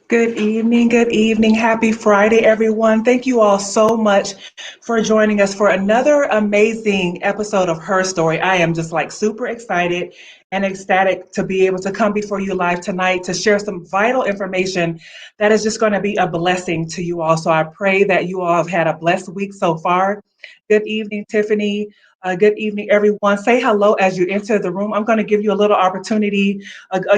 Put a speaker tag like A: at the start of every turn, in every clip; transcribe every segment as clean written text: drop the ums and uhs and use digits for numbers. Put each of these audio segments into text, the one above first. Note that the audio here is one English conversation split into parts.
A: Good evening, good evening. Happy Friday, everyone. Thank you all so much for joining us for another amazing episode of Her Story. I am just like super excited and ecstatic to be able to come before you live tonight to share some vital information that is just going to be a blessing to you all. So I pray that you all have had a blessed week so far. Good evening, Tiffany. Good evening, everyone. Say hello as you enter the room. I'm going to give you a little opportunity,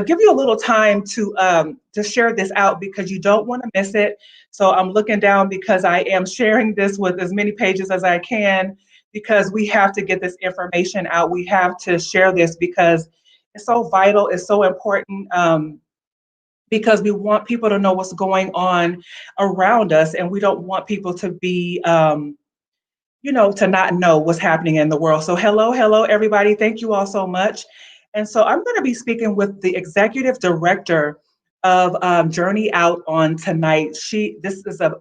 A: give you a little time to share this out because you don't want to miss it. So I'm looking down because I am sharing this with as many pages as I can because we have to get this information out. We have to share this because it's so vital. It's so important. Because we want people to know what's going on around us, and we don't want people to be to not know what's happening in the world. So hello, everybody. Thank you all so much. And so I'm going to be speaking with the executive director of Journey Out on tonight. This is a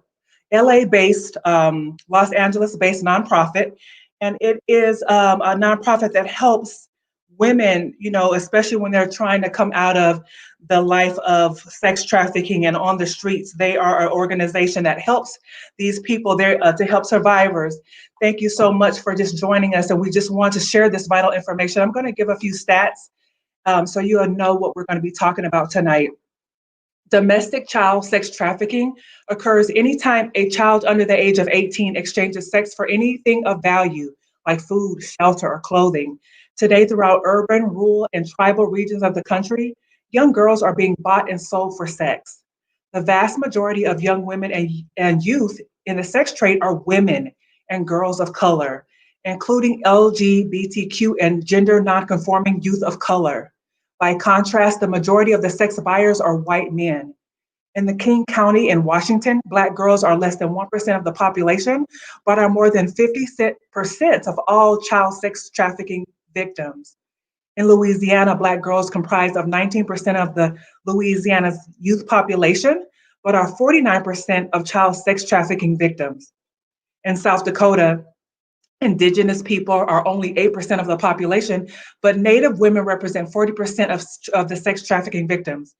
A: LA-based, Los Angeles-based nonprofit, and it is a nonprofit that helps women, especially when they're trying to come out of the life of sex trafficking and on the streets. They are an organization that helps these people there to help survivors. Thank you so much for just joining us, and we just want to share this vital information. I'm going to give a few stats so you'll know what we're going to be talking about tonight. Domestic child sex trafficking occurs anytime a child under the age of 18 exchanges sex for anything of value, like food, shelter, or clothing. Today, throughout urban, rural, and tribal regions of the country, young girls are being bought and sold for sex. The vast majority of young women and youth in the sex trade are women and girls of color, including LGBTQ and gender nonconforming youth of color. By contrast, the majority of the sex buyers are white men. In the King County in Washington, Black girls are less than 1% of the population, but are more than 50% of all child sex trafficking victims. In Louisiana, Black girls comprise of 19% of the Louisiana's youth population, but are 49% of child sex trafficking victims. In South Dakota, Indigenous people are only 8% of the population, but Native women represent 40% of the sex trafficking victims.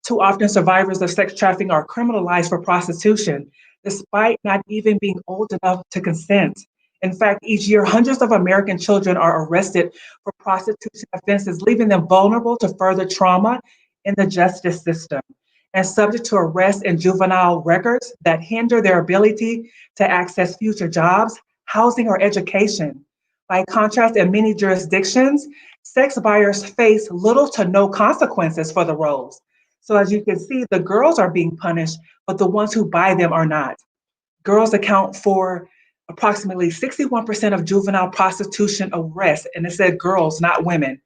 A: Too often, survivors of sex trafficking are criminalized for prostitution, despite not even being old enough to consent. In fact, each year, hundreds of American children are arrested for prostitution offenses, leaving them vulnerable to further trauma in the justice system and subject to arrest and juvenile records that hinder their ability to access future jobs, housing, or education. By contrast, in many jurisdictions, sex buyers face little to no consequences for the roles. So as you can see, the girls are being punished, but the ones who buy them are not. Girls account for approximately 61% of juvenile prostitution arrests, and it said girls, not women.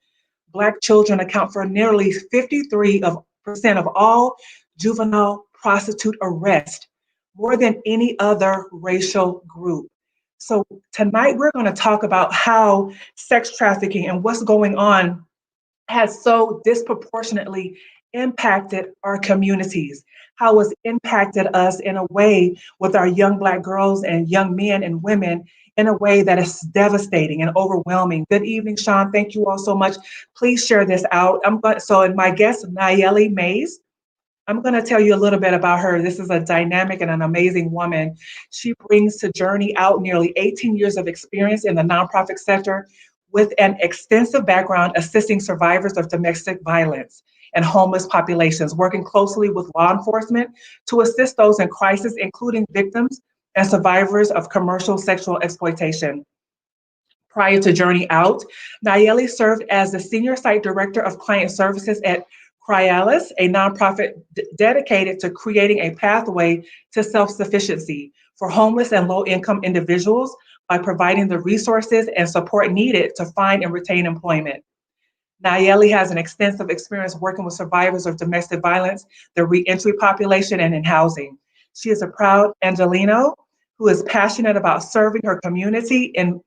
A: Black children account for nearly 53% of all juvenile prostitute arrests, more than any other racial group. So tonight we're going to talk about how sex trafficking and what's going on has so disproportionately impacted our communities, how it's impacted us in a way with our young Black girls and young men and women in a way that is devastating and overwhelming. Good evening, Sean. Thank you all so much. Please share this out. And my guest, Nayeli May, I'm going to tell you a little bit about her. This is a dynamic and an amazing woman. She brings to Journey Out nearly 18 years of experience in the nonprofit sector with an extensive background assisting survivors of domestic violence and homeless populations, working closely with law enforcement to assist those in crisis, including victims and survivors of commercial sexual exploitation. Prior to Journey Out, Nayeli served as the Senior Site Director of Client Services at Cryalis, a nonprofit dedicated to creating a pathway to self sufficiency for homeless and low income individuals by providing the resources and support needed to find and retain employment. Nayeli has an extensive experience working with survivors of domestic violence, the reentry population, and in housing. She is a proud Angelino who is passionate about serving her community and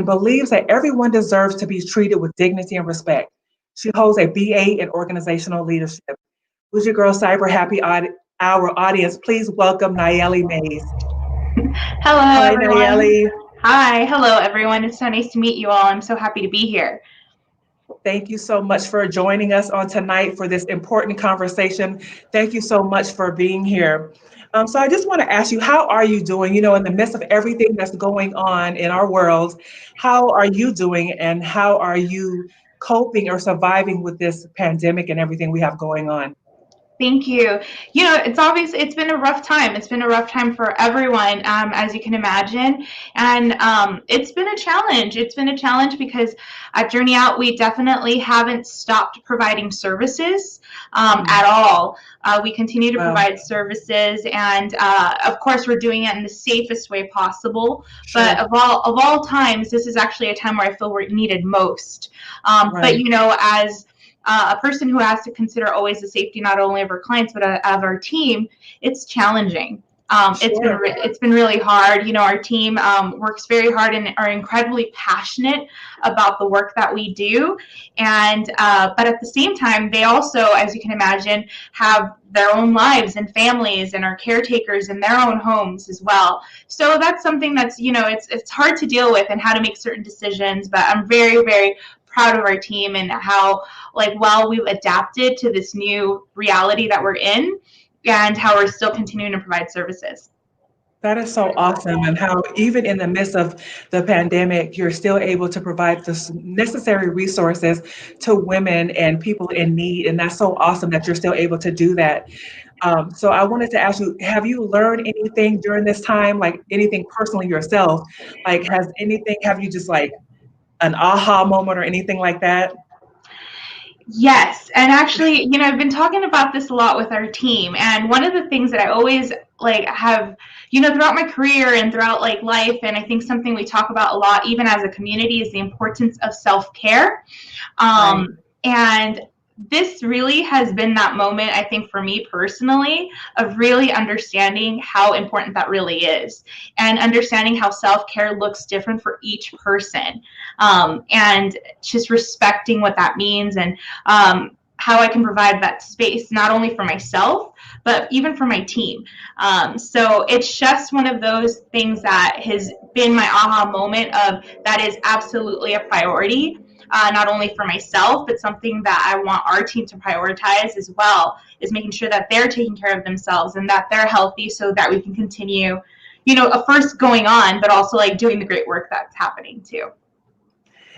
A: believes that everyone deserves to be treated with dignity and respect. She holds a BA in organizational leadership. Who's your girl cyber happy hour audience? Please welcome Nayeli May.
B: Hello,
A: Hi,
B: everyone.
A: Nayeli.
B: Hi, hello, everyone. It's so nice to meet you all. I'm so happy to be here.
A: Thank you so much for joining us on tonight for this important conversation. Thank you so much for being here. So I just want to ask you, how are you doing? In the midst of everything that's going on in our world, how are you doing and how are you coping or surviving with this pandemic and everything we have going on?
B: Thank you. It's obvious it's been a rough time. It's been a rough time for everyone, as you can imagine. And it's been a challenge. It's been a challenge because at Journey Out, we definitely haven't stopped providing services at all. We continue to
A: Wow,
B: provide services, and of course, we're doing it in the safest way possible. But
A: sure,
B: of all times, this is actually a time where I feel we're needed most. But
A: right,
B: as a person who has to consider always the safety not only of our clients but of our team, it's challenging.
A: sure.
B: It's been really hard. Our team works very hard and are incredibly passionate about the work that we do, and but at the same time, they also, as you can imagine, have their own lives and families and are caretakers in their own homes as well. So that's something that's it's hard to deal with and how to make certain decisions. But I'm very, very proud of our team and how well we've adapted to this new reality that we're in and how we're still continuing to provide services.
A: That is so awesome, and how even in the midst of the pandemic, you're still able to provide the necessary resources to women and people in need, and that's so awesome that you're still able to do that. So I wanted to ask you, have you learned anything during this time, like anything personally yourself? Like, have you just like an aha moment or anything like that?
B: Yes, and actually, I've been talking about this a lot with our team, and one of the things that I always have, throughout my career and throughout life, and I think something we talk about a lot, even as a community, is the importance of self-care.
A: Right.
B: And this really has been that moment, I think, for me personally, of really understanding how important that really is and understanding how self-care looks different for each person, and just respecting what that means, and how I can provide that space, not only for myself, but even for my team. So it's just one of those things that has been my aha moment of that is absolutely a priority, not only for myself, but something that I want our team to prioritize as well, is making sure that they're taking care of themselves and that they're healthy so that we can continue, first going on, but also doing the great work that's happening too.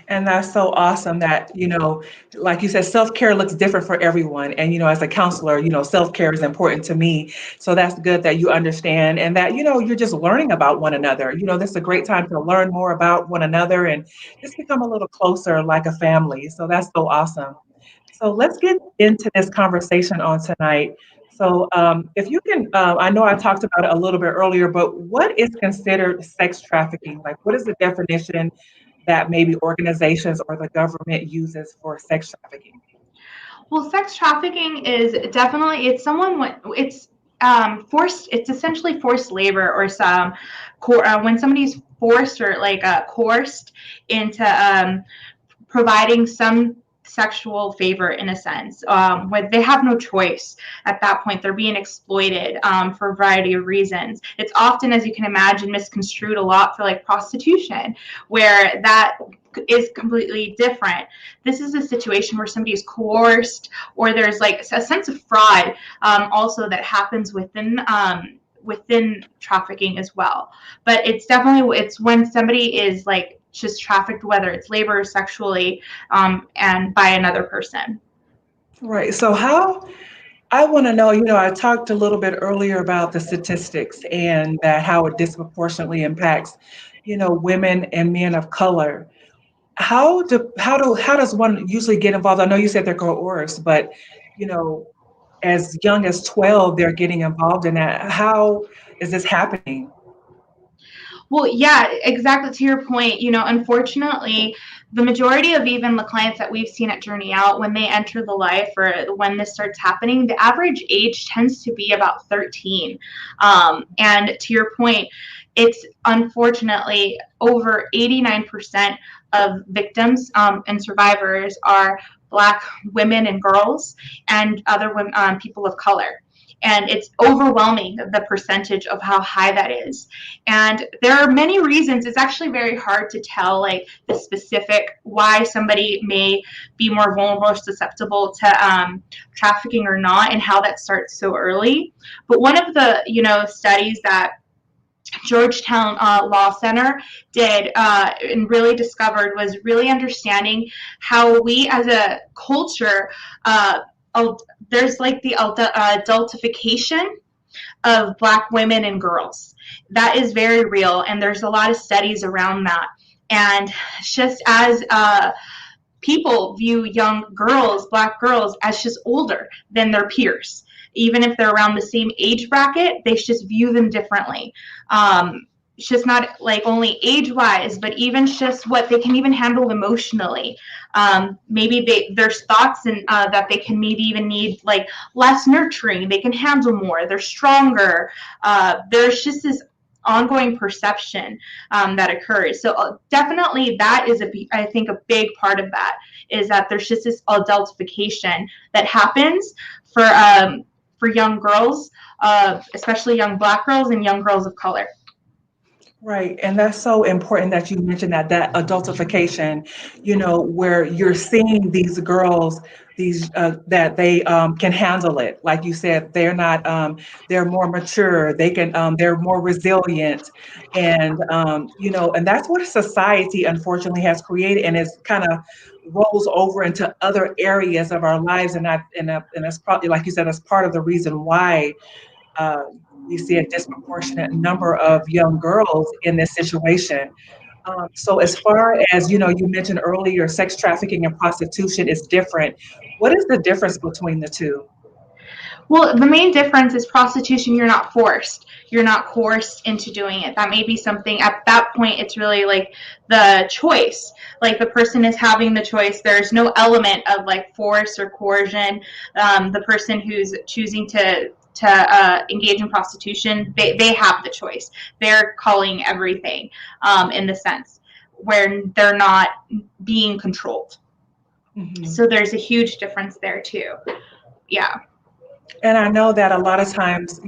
A: And that's so awesome that, like you said, self-care looks different for everyone. And, as a counselor, self-care is important to me. So that's good that you understand and that, you're just learning about one another. This is a great time to learn more about one another and just become a little closer like a family. So that's so awesome. So let's get into this conversation on tonight. So if you can, I know I talked about it a little bit earlier, but what is considered sex trafficking? Like, what is the definition that maybe organizations or the government uses for sex trafficking?
B: Well, sex trafficking is definitely, it's someone when it's forced. It's essentially forced labor, or some when somebody's forced or coerced into providing some sexual favor in a sense, where they have no choice at that point. They're being exploited for a variety of reasons. It's often, as you can imagine, misconstrued a lot for like prostitution, where that is completely different. This is a situation where somebody is coerced, or there's like a sense of fraud also that happens within trafficking as well. But it's when somebody is like just trafficked, whether it's labor or sexually, and by another person.
A: Right. So how I want to know, I talked a little bit earlier about the statistics and that how it disproportionately impacts, women and men of color. How does one usually get involved? I know you said they're coerced, but you know, as young as 12, they're getting involved in that. How is this happening?
B: Well, yeah, exactly to your point. Unfortunately, the majority of even the clients that we've seen at Journey Out, when they enter the life or when this starts happening, the average age tends to be about 13. And to your point, it's unfortunately over 89% of victims and survivors are Black women and girls and other women, people of color. And it's overwhelming, the percentage of how high that is. And there are many reasons. It's actually very hard to tell like the specific why somebody may be more vulnerable or susceptible to trafficking or not, and how that starts so early. But one of the studies that Georgetown Law Center did and really discovered was really understanding how we as a culture, there's like the adultification of Black women and girls. That is very real, and there's a lot of studies around that. And just as people view young girls, Black girls, as just older than their peers. Even if they're around the same age bracket, they just view them differently. It's just not like only age-wise, but even just what they can even handle emotionally. Maybe there's thoughts and that they can maybe even need like less nurturing. They can handle more. They're stronger. There's just this ongoing perception that occurs. So definitely that is I think a big part of that is that there's just this adultification that happens for young girls, especially young Black girls and young girls of color.
A: Right. And that's so important that you mentioned that adultification, where you're seeing these girls, that they can handle it. Like you said, they're not, they're more mature, they're more resilient. And that's what society unfortunately has created. And it's kind of rolls over into other areas of our lives. And that's probably, like you said, that's part of the reason why uh, we see a disproportionate number of young girls in this situation. So as far as, you mentioned earlier, sex trafficking and prostitution is different. What is the difference between the two?
B: Well, the main difference is prostitution, you're not forced. You're not coerced into doing it. That may be something at that point, it's really like the choice. Like the person is having the choice. There's no element of like force or coercion. The person who's choosing to engage in prostitution, they have the choice. They're calling everything in the sense where they're not being controlled.
A: Mhm.
B: So there's a huge difference there too. Yeah.
A: And I know that a lot of times,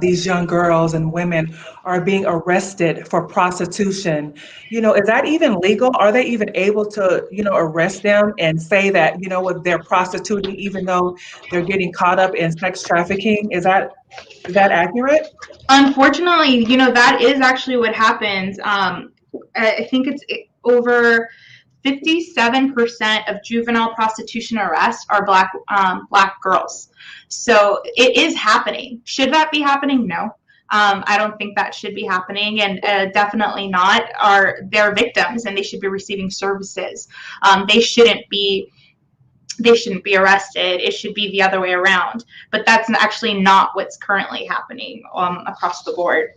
A: these young girls and women are being arrested for prostitution. Is that even legal? Are they even able to, arrest them and say that, what they're prostituting, even though they're getting caught up in sex trafficking? Is that accurate?
B: Unfortunately, that is actually what happens. I think it's over 57% of juvenile prostitution arrests are Black girls. So it is happening. Should that be happening? No. I don't think that should be happening, and definitely not. They're victims, and they should be receiving services. They shouldn't be arrested. It should be the other way around. But that's actually not what's currently happening across the board.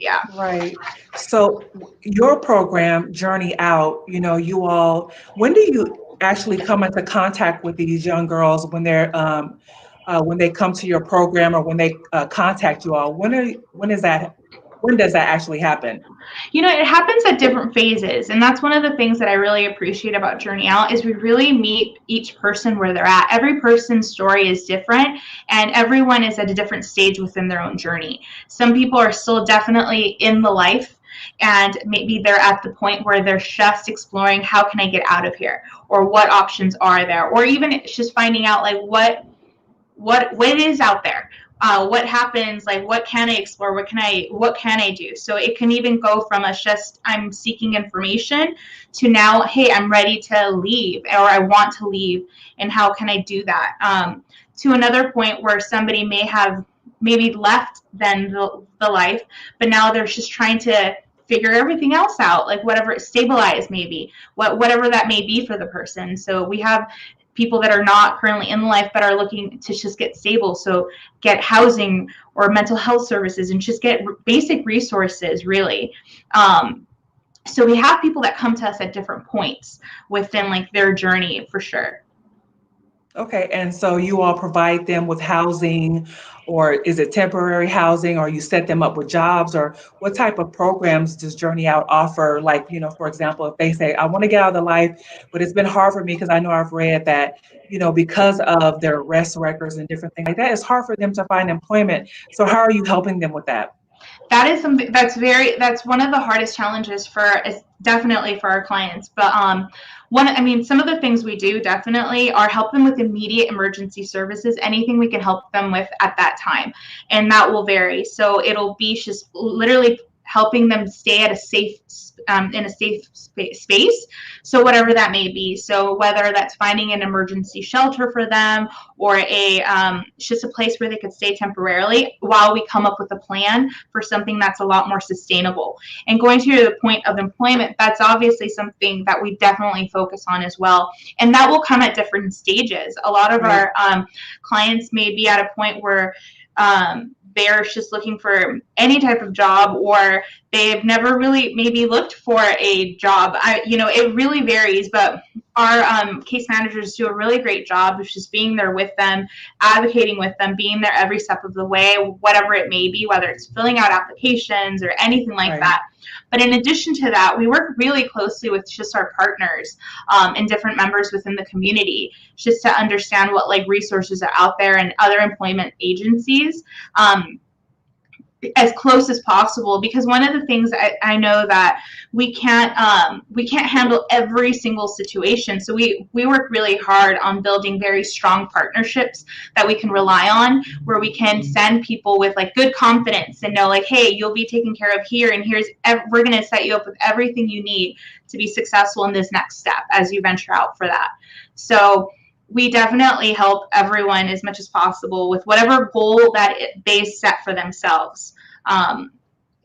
B: Yeah.
A: Right. So your program, Journey Out, when do you actually come into contact with these young girls when they come to your program or when they contact you all? When is that? when does that actually happen?
B: It happens at different phases. And that's one of the things that I really appreciate about Journey Out is we really meet each person where they're at. Every person's story is different, and everyone is at a different stage within their own journey. Some people are still definitely in the life, and maybe they're at the point where they're just exploring, how can I get out of here? Or what options are there? Or even it's just finding out like what is out there. What happens, like what can I explore, what can I do? So it can even go from us just I'm seeking information to now, hey, I'm ready to leave, or I want to leave, and how can I do that? To another point where somebody may have maybe left then the life, but now they're just trying to figure everything else out, like whatever, stabilize maybe, whatever that may be for the person. So we have people that are not currently in life but are looking to just get stable, so get housing or mental health services and just get basic resources, really. So we have people that come to us at different points within like their journey, for sure.
A: Okay, and so you all provide them with housing, or is it temporary housing, or you set them up with jobs, or what type of programs does Journey Out offer? Like, for example, if they say, I want to get out of the life, but it's been hard for me because I know I've read that, because of their arrest records and different things like that, it's hard for them to find employment. So how are you helping them with that?
B: That is something that's one of the hardest challenges definitely for our clients. But some of the things we do definitely are help them with immediate emergency services, anything we can help them with at that time, and that will vary. So it'll be just literally helping them stay at a safe in a safe space, so whatever that may be. So whether that's finding an emergency shelter for them, or just a place where they could stay temporarily while we come up with a plan for something that's a lot more sustainable. And going to the point of employment, that's obviously something that we definitely focus on as well, and that will come at different stages. A lot of
A: Right.
B: our clients may be at a point where they're just looking for any type of job, or they've never really maybe looked for a job. It really varies, but our case managers do a really great job of just being there with them, advocating with them, being there every step of the way, whatever it may be, whether it's filling out applications or anything like
A: Right.
B: that. But in addition to that, we work really closely with just our partners and different members within the community, just to understand what like resources are out there and other employment agencies. As close as possible, because one of the things I know that we can't handle every single situation. So we work really hard on building very strong partnerships that we can rely on, where we can send people with like good confidence and know like, hey, you'll be taken care of here, and we're going to set you up with everything you need to be successful in this next step as you venture out for that. So we definitely help everyone as much as possible with whatever goal that they set for themselves.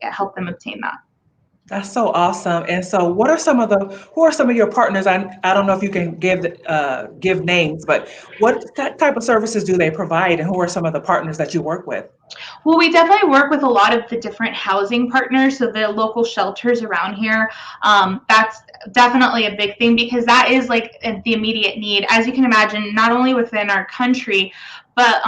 B: Help them obtain that.
A: That's so awesome. And so who are some of your partners? I don't know if you can give names, but what type of services do they provide, and who are some of the partners that you work with?
B: Well, we definitely work with a lot of the different housing partners, so the local shelters around here. That's definitely a big thing, because that is like the immediate need, as you can imagine, not only within our country, but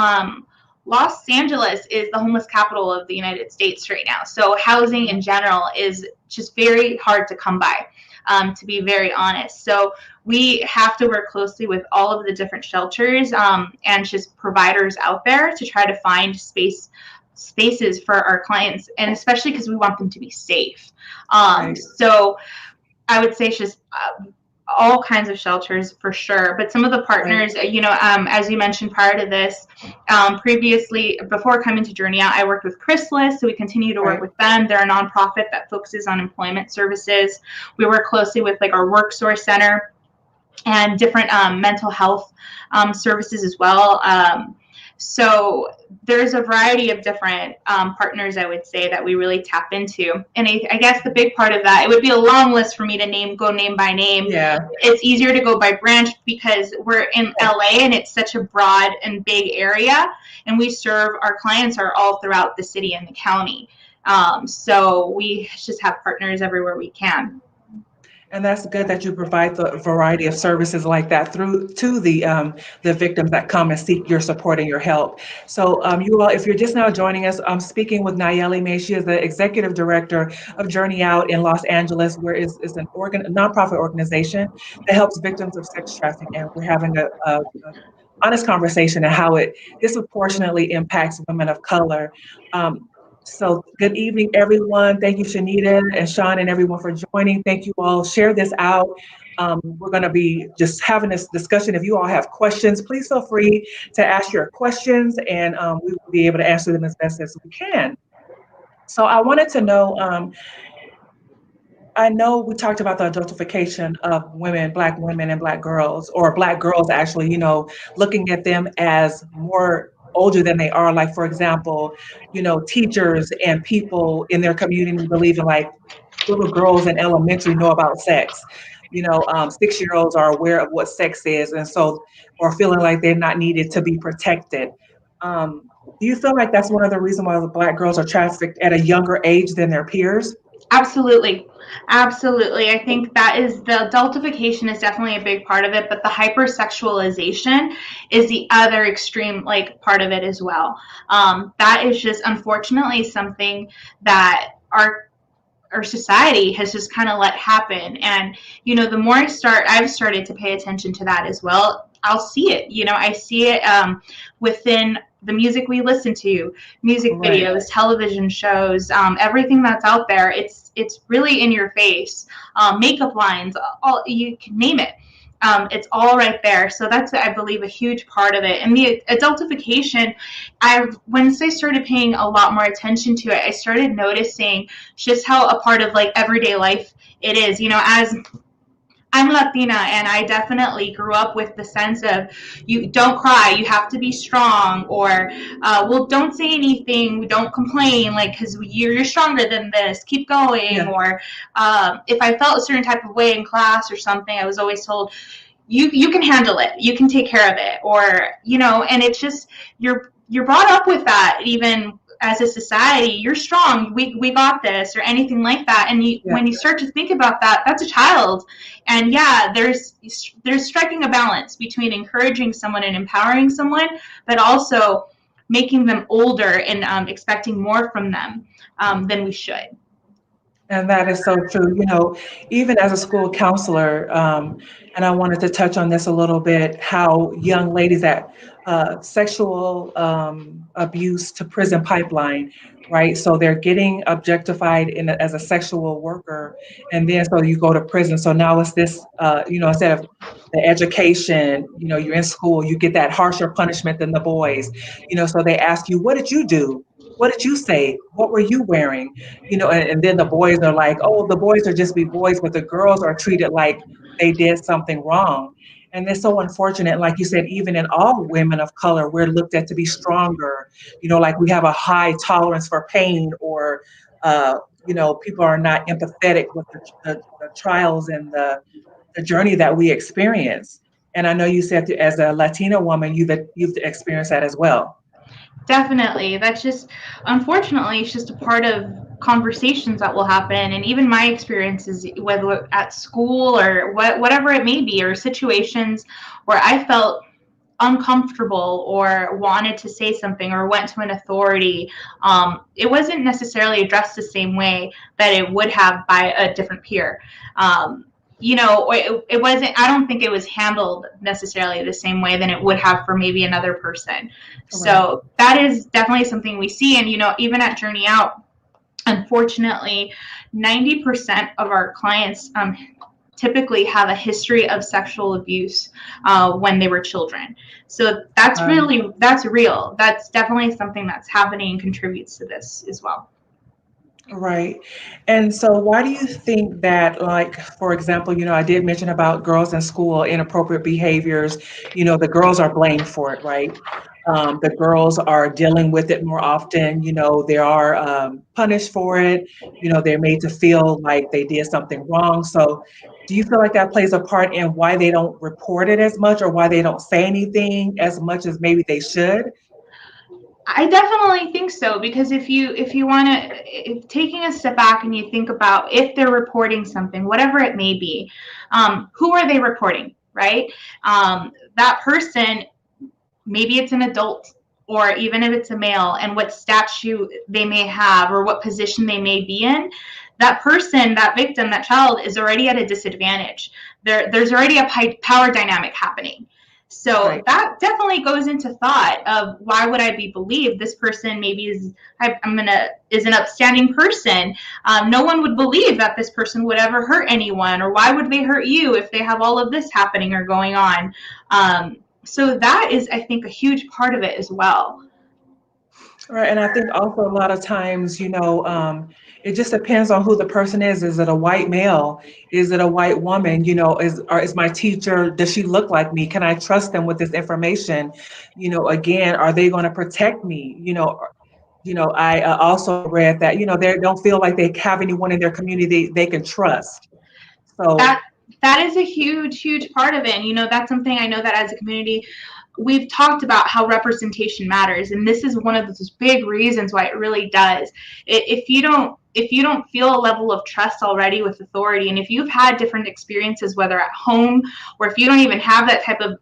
B: Los Angeles is the homeless capital of the United States right now. So housing in general is just very hard to come by, to be very honest. So we have to work closely with all of the different shelters and just providers out there to try to find spaces for our clients, and especially because we want them to be safe.
A: Right.
B: So I would say it's just all kinds of shelters for sure. But some of the partners, right, as you mentioned prior to this, previously, before coming to Journey Out, I worked with Chrysalis, so we continue to work with them. They're a nonprofit that focuses on employment services. We work closely with like our Work Source Center and different mental health services as well. So there's a variety of different partners, I would say, that we really tap into. And I guess the big part of that, it would be a long list for me to go name by name.
A: Yeah.
B: It's easier to go by branch because we're in LA and it's such a broad and big area. And our clients are all throughout the city and the county. So we just have partners everywhere we can.
A: And that's good that you provide the variety of services like that through to the victims that come and seek your support and your help. So you all, if you're just now joining us, I'm speaking with Nayeli May. She is the executive director of Journey Out in Los Angeles, where is an a nonprofit organization that helps victims of sex trafficking. And we're having a honest conversation and how it disproportionately impacts women of color. Um, so good evening, everyone. Thank you, Shanita and Sean and everyone for joining. Thank you all. Share this out. We're going to be just having this discussion. If you all have questions, please feel free to ask your questions and we will be able to answer them as best as we can. So I wanted to know, I know we talked about the adultification of women, Black women and Black girls, or Black girls actually, looking at them as more older than they are. Like, for example, teachers and people in their community believing like little girls in elementary know about sex. 6-year-olds are aware of what sex is, and so, or feeling like they're not needed to be protected. Do you feel like that's one of the reasons why the Black girls are trafficked at a younger age than their peers?
B: Absolutely. Absolutely. I think that is the adultification is definitely a big part of it, but the hypersexualization is the other extreme like part of it as well. That is just unfortunately something that our society has just kind of let happen. And, the more I've started to pay attention to that as well. I'll see it, I see it within the music we listen to, music
A: Right.
B: videos, television shows, everything that's out there. It's really in your face. Makeup lines, all you can name it. It's all right there. So that's, I believe, a huge part of it. And the adultification, once I started paying a lot more attention to it, I started noticing just how a part of like everyday life it is. As I'm Latina, and I definitely grew up with the sense of you don't cry, you have to be strong, or well, don't say anything, don't complain, like because you're stronger than this, keep going.
A: Yeah.
B: Or if I felt a certain type of way in class or something, I was always told you can handle it, you can take care of it, or and it's just you're brought up with that even as a society, you're strong, we got this, or anything like that. And
A: Yeah.
B: when you start to think about that, that's a child. And yeah, there's striking a balance between encouraging someone and empowering someone, but also making them older and expecting more from them than we should.
A: And that is so true. Even as a school counselor, and I wanted to touch on this a little bit, how young ladies that sexual abuse to prison pipeline, right? So they're getting objectified as a sexual worker, and then so you go to prison. So now it's this, instead of the education, you're in school, you get that harsher punishment than the boys. So they ask you, what did you do? What did you say? What were you wearing? And then the boys are like, oh, the boys are just be boys, but the girls are treated like they did something wrong. And it's so unfortunate. Like you said, even in all women of color, we're looked at to be stronger, like we have a high tolerance for pain, or, people are not empathetic with the trials and the journey that we experience. And I know you said as a Latina woman, you've experienced that as well.
B: Definitely. That's just, unfortunately, it's just a part of conversations that will happen. And even my experiences, whether at school or whatever it may be, or situations where I felt uncomfortable or wanted to say something or went to an authority, it wasn't necessarily addressed the same way that it would have by a different peer. It wasn't, I don't think it was handled necessarily the same way than it would have for maybe another person.
A: Right.
B: So that is definitely something we see. And, even at Journey Out, unfortunately, 90% of our clients typically have a history of sexual abuse when they were children. So that's real. That's definitely something that's happening and contributes to this as well.
A: Right. And so why do you think that, like, for example, I did mention about girls in school, inappropriate behaviors, the girls are blamed for it, right? The girls are dealing with it more often, they are punished for it, they're made to feel like they did something wrong. So do you feel like that plays a part in why they don't report it as much, or why they don't say anything as much as maybe they should?
B: I definitely think so, because if you want to, taking a step back and you think about if they're reporting something, whatever it may be, who are they reporting, right? That person, maybe it's an adult, or even if it's a male, and what statute they may have or what position they may be in, that person, that victim, that child is already at a disadvantage. There's already a power dynamic happening. So
A: Right.
B: that definitely goes into thought of, why would I be believed? This person maybe is an upstanding person. No one would believe that this person would ever hurt anyone, or why would they hurt you if they have all of this happening or going on? So that is, I think, a huge part of it as well.
A: Right. And I think also a lot of times, it just depends on who the person is. Is it a white male? Is it a white woman? Is my teacher, does she look like me? Can I trust them with this information? Again, are they going to protect me? I also read that, they don't feel like they have anyone in their community they can trust. So,
B: that that is a huge part of it. And that's something I know that as a community we've talked about, how representation matters, and this is one of those big reasons why it really does. If you don't feel a level of trust already with authority, and if you've had different experiences, whether at home, or if you don't even have that type of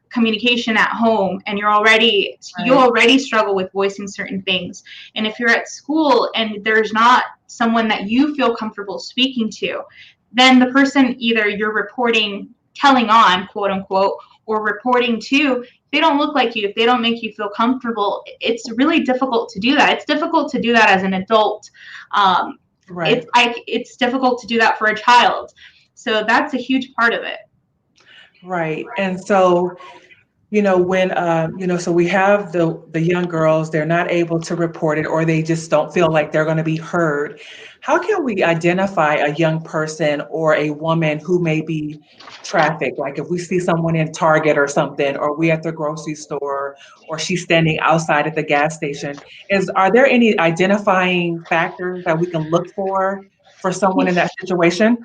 B: communication at home, and you
A: right,
B: already struggle with voicing certain things, and if you're at school and there's not someone that you feel comfortable speaking to, then the person either you're reporting, telling on, quote unquote, or reporting to, they don't look like you, if they don't make you feel comfortable, it's really difficult to do that. It's difficult to do that as an adult.
A: right.
B: It's difficult to do that for a child. So that's a huge part of it.
A: Right. And so, when so we have the young girls, they're not able to report it, or they just don't feel like they're going to be heard. How can we identify a young person or a woman who may be trafficked? Like if we see someone in Target or something, or we at the grocery store, or she's standing outside at the gas station, are there any identifying factors that we can look for someone in that situation?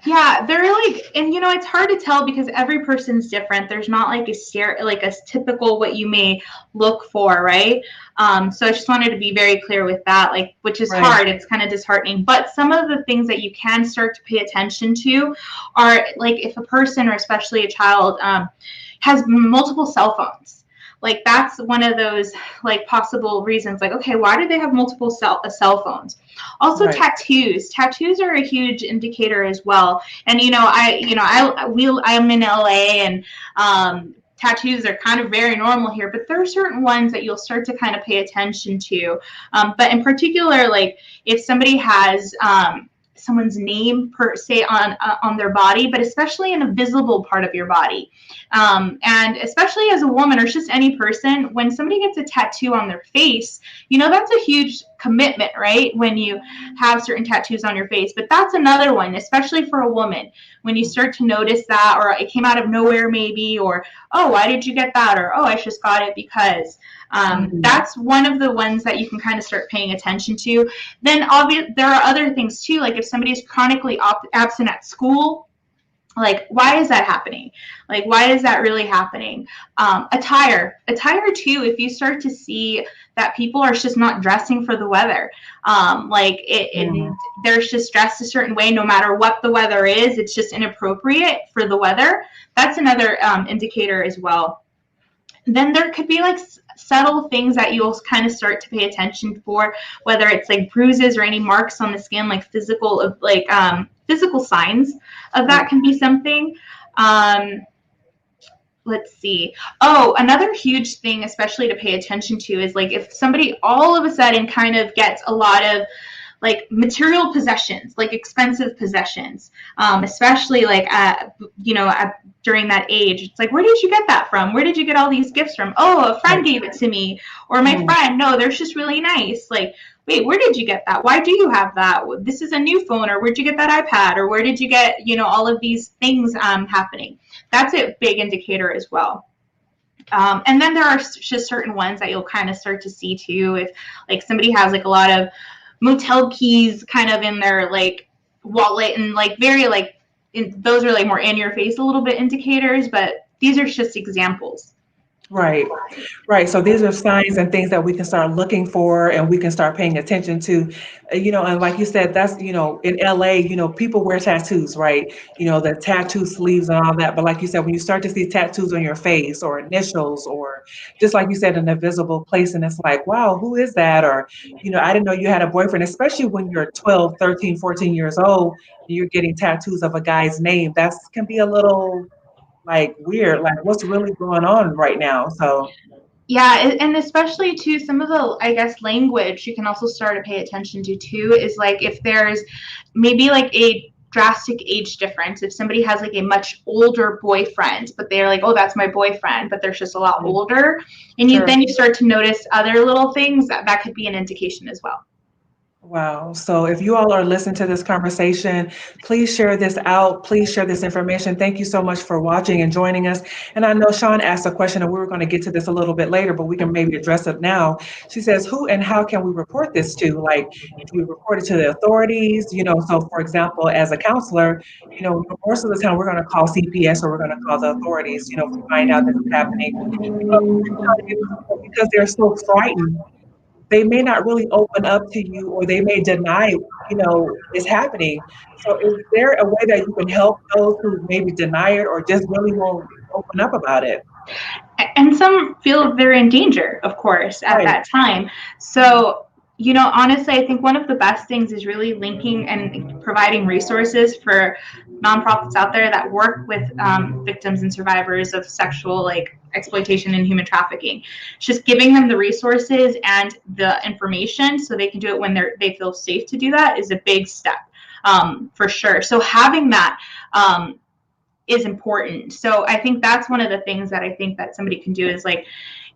B: Yeah, they're and it's hard to tell because every person's different. There's not a typical what you may look for, right? So I just wanted to be very clear with that, which is
A: Right,
B: hard. It's kind of disheartening. But some of the things that you can start to pay attention to are if a person, or especially a child, has multiple cell phones. That's one of those possible reasons. Okay, why do they have multiple cell phones? Also,
A: right.
B: tattoos. Tattoos are a huge indicator as well. And I'm in LA, and tattoos are kind of very normal here, but there are certain ones that you'll start to kind of pay attention to. But in particular, if somebody has someone's name per se on their body, but especially in a visible part of your body. And especially as a woman, or just any person, when somebody gets a tattoo on their face, that's a huge commitment, right? When you have certain tattoos on your face. But that's another one, especially for a woman, when you start to notice that, or it came out of nowhere maybe, or, oh, why did you get that? Or, oh, I just got it because.
A: Mhm.
B: That's one of the ones that you can kind of start paying attention to. Then there are other things too, if somebody's chronically absent at school, why is that happening? Why is that really happening? Attire too. If you start to see that people are just not dressing for the weather,
A: Mhm.
B: there's just dressed a certain way, no matter what the weather is, it's just inappropriate for the weather. That's another indicator as well. Then there could be subtle things that you'll kind of start to pay attention for, whether it's bruises or any marks on the skin, physical signs of that
A: Right.
B: can be something. um, let's see. Oh, another huge thing especially to pay attention to is if somebody all of a sudden kind of gets a lot of material possessions, expensive possessions, especially during that age. It's where did you get that from? Where did you get all these gifts from? Oh, a friend
A: Right.
B: gave it to me, or my
A: Mhm.
B: friend. No, they're just really nice. Wait, where did you get that? Why do you have that? This is a new phone, or where'd you get that iPad, or where did you get all of these things happening? That's a big indicator as well. And then there are just certain ones that you'll kind of start to see too. If somebody has a lot of motel keys kind of in their wallet, and very those are more in your face a little bit indicators, but these are just examples.
A: Right. Right. So these are signs and things that we can start looking for and we can start paying attention to. And like you said, that's, in LA, people wear tattoos, right? The tattoo sleeves and all that. But like you said, when you start to see tattoos on your face or initials or just like you said, an invisible place, and it's like, wow, who is that? Or, I didn't know you had a boyfriend, especially when you're 12, 13, 14 years old, and you're getting tattoos of a guy's name. That can be a little like weird, like what's really going on right now. So
B: Yeah, and especially too, some of the, I guess, language you can also start to pay attention to too is like if there's maybe like a drastic age difference. If somebody has like a much older boyfriend, but they're like, oh, that's my boyfriend, but they're just a lot older, and
A: sure.
B: then you start to notice other little things that could be an indication as well.
A: Wow. So if you all are listening to this conversation, please share this out. Please share this information. Thank you so much for watching and joining us. And I know Sean asked a question, and we were going to get to this a little bit later, but we can maybe address it now. She says, who and how can we report this to? Like, do we report it to the authorities? So for example, as a counselor, most of the time we're going to call CPS or we're going to call the authorities, if we find out this is happening. But sometimes because they're so frightened, they may not really open up to you or they may deny, it's happening. So is there a way that you can help those who maybe deny it or just really won't open up about it?
B: And some feel they're in danger, of course, at
A: Right.
B: that time.
A: Mhm.
B: So, honestly, I think one of the best things is really linking and providing resources for nonprofits out there that work with victims and survivors of sexual like exploitation and human trafficking. Just giving them the resources and the information so they can do it when they feel safe to do that is a big step, for sure. So having that is important. So I think that's one of the things that I think that somebody can do is like,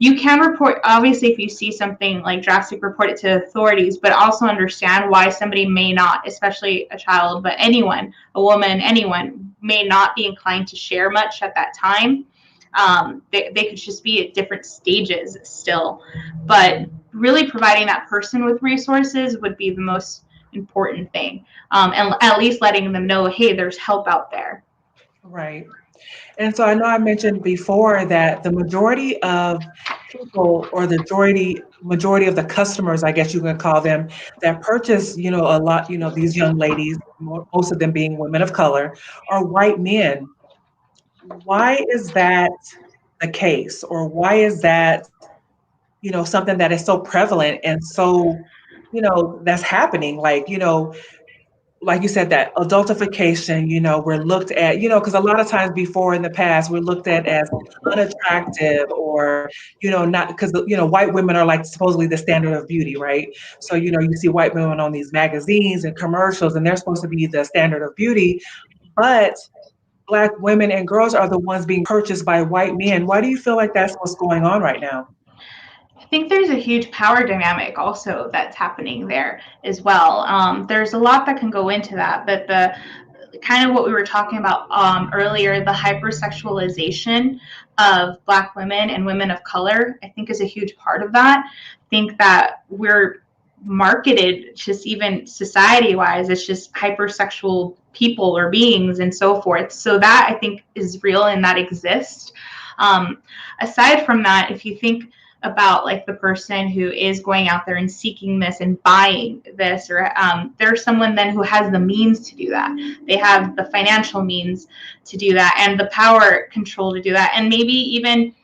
B: you can report, obviously, if you see something like drastic, report it to authorities, but also understand why somebody may not, especially a child, but anyone, a woman, anyone may not be inclined to share much at that time. They could just be at different stages still, but really providing that person with resources would be the most important thing. And at least letting them know, hey, there's help out there.
A: Right. And so I know I mentioned before that the majority of people or the majority of the customers, I guess you can call them, that purchase, a lot, these young ladies, most of them being women of color, are white men. Why is that the case? Or why is that, something that is so prevalent and so, that's happening? Like you said, that adultification, we're looked at, because a lot of times before in the past, we're looked at as unattractive or, not because, white women are like supposedly the standard of beauty, right? So, you see white women on these magazines and commercials, and they're supposed to be the standard of beauty. But Black women and girls are the ones being purchased by white men. Why do you feel like that's what's going on right now?
B: I think there's a huge power dynamic also that's happening there as well. There's a lot that can go into that, but the kind of what we were talking about earlier, the hypersexualization of Black women and women of color, I think is a huge part of that. I think that we're marketed, just even society wise, it's just hypersexual people or beings and so forth. So that I think is real and that exists. Um, Aside from that, if you think about like the person who is going out there and seeking this and buying this, or there's someone then who has the means to do that. They have the financial means to do that and the power control to do that, and maybe even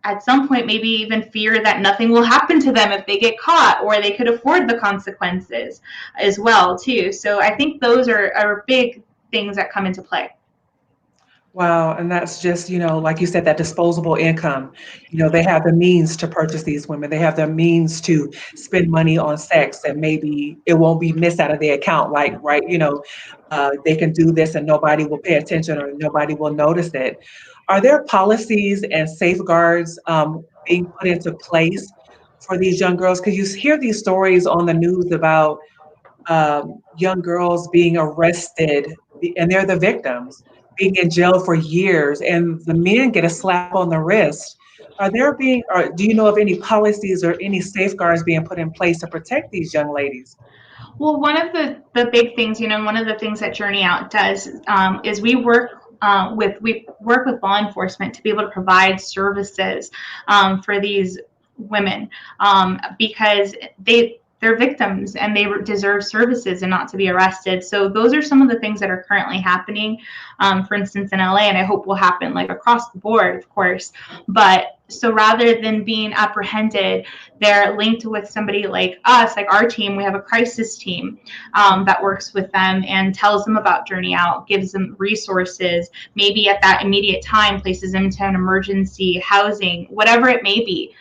B: at some point maybe even fear that nothing will happen to them if they get caught, or they could afford the consequences as well too. So I think those are big things that come into play.
A: Wow, and that's just, like you said, that disposable income. They have the means to purchase these women. They have the means to spend money on sex, and maybe it won't be missed out of their account. Like, right, they can do this and nobody will pay attention or nobody will notice it. Are there policies and safeguards being put into place for these young girls? Because you hear these stories on the news about young girls being arrested, and they're the victims, being in jail for years, and the men get a slap on the wrist. Or do you know of any policies or any safeguards being put in place to protect these young ladies?
B: Well, one of the big things, one of the things that Journey Out does is we work we work with law enforcement to be able to provide services for these women because they're victims and they deserve services and not to be arrested. So those are some of the things that are currently happening, for instance, in LA, and I hope will happen like across the board, of course. But so rather than being apprehended, they're linked with somebody like us, like our team. We have a crisis team that works with them and tells them about Journey Out, gives them resources, maybe at that immediate time places them into an emergency housing, whatever it may be.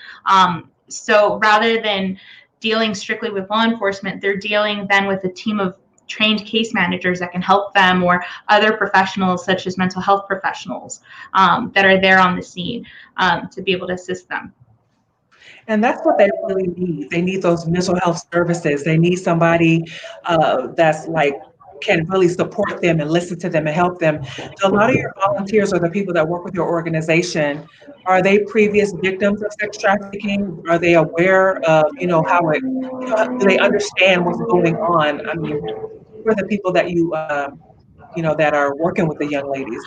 B: So rather than dealing strictly with law enforcement, they're dealing then with a team of trained case managers that can help them, or other professionals such as mental health professionals that are there on the scene to be able to assist them.
A: And that's what they really need. They need those mental health services. They need somebody that's like can really support them and listen to them and help them. So a lot of your volunteers or the people that work with your organization, are they previous victims of sex trafficking? Are they aware of, how it, do they understand what's going on? I mean, who are the people that that are working with the young ladies?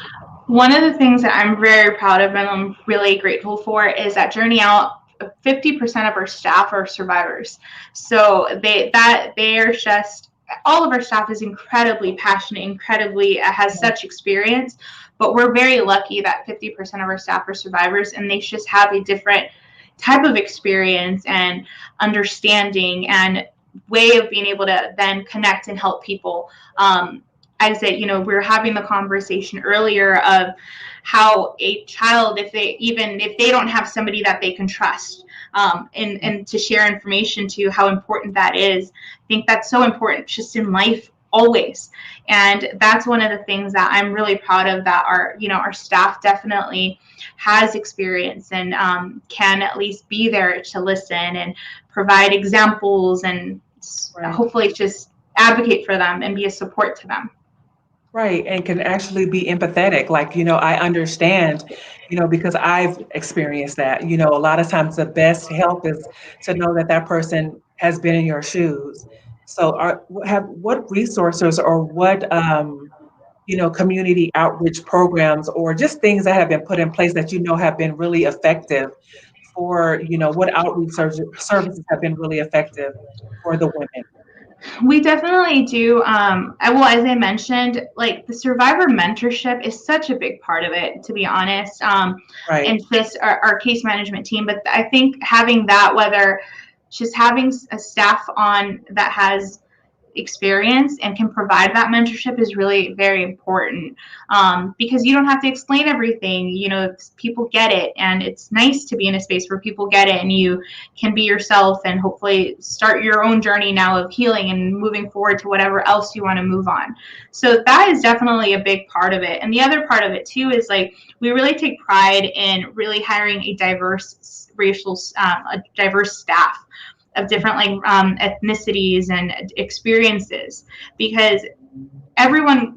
B: One of the things that I'm very proud of and I'm really grateful for is that Journey Out, 50% of our staff are survivors. So they are just, all of our staff is incredibly passionate, incredibly has such experience, but we're very lucky that 50% of our staff are survivors, and they just have a different type of experience and understanding and way of being able to then connect and help people. As that, we were having the conversation earlier of how a child, if they don't have somebody that they can trust and to share information to, how important that is. I think that's so important just in life always. And that's one of the things that I'm really proud of, that our staff definitely has experience and can at least be there to listen and provide examples and hopefully just advocate for them and be a support to them.
A: Right, and can actually be empathetic. Like, I understand, because I've experienced that. A lot of times the best help is to know that that person has been in your shoes. So, what resources or what community outreach programs or just things that have been put in place that have been really effective for, what outreach services have been really effective for the women?
B: We definitely do. Well, as I mentioned, like the survivor mentorship is such a big part of it, to be honest,
A: Right.
B: and just our case management team. But I think having that, whether just having a staff on that has experience and can provide that mentorship, is really very important, because you don't have to explain everything. People get it, and it's nice to be in a space where people get it and you can be yourself and hopefully start your own journey now of healing and moving forward to whatever else you want to move on. So that is definitely a big part of it. And the other part of it too is like we really take pride in really hiring a diverse staff of different ethnicities and experiences, because everyone,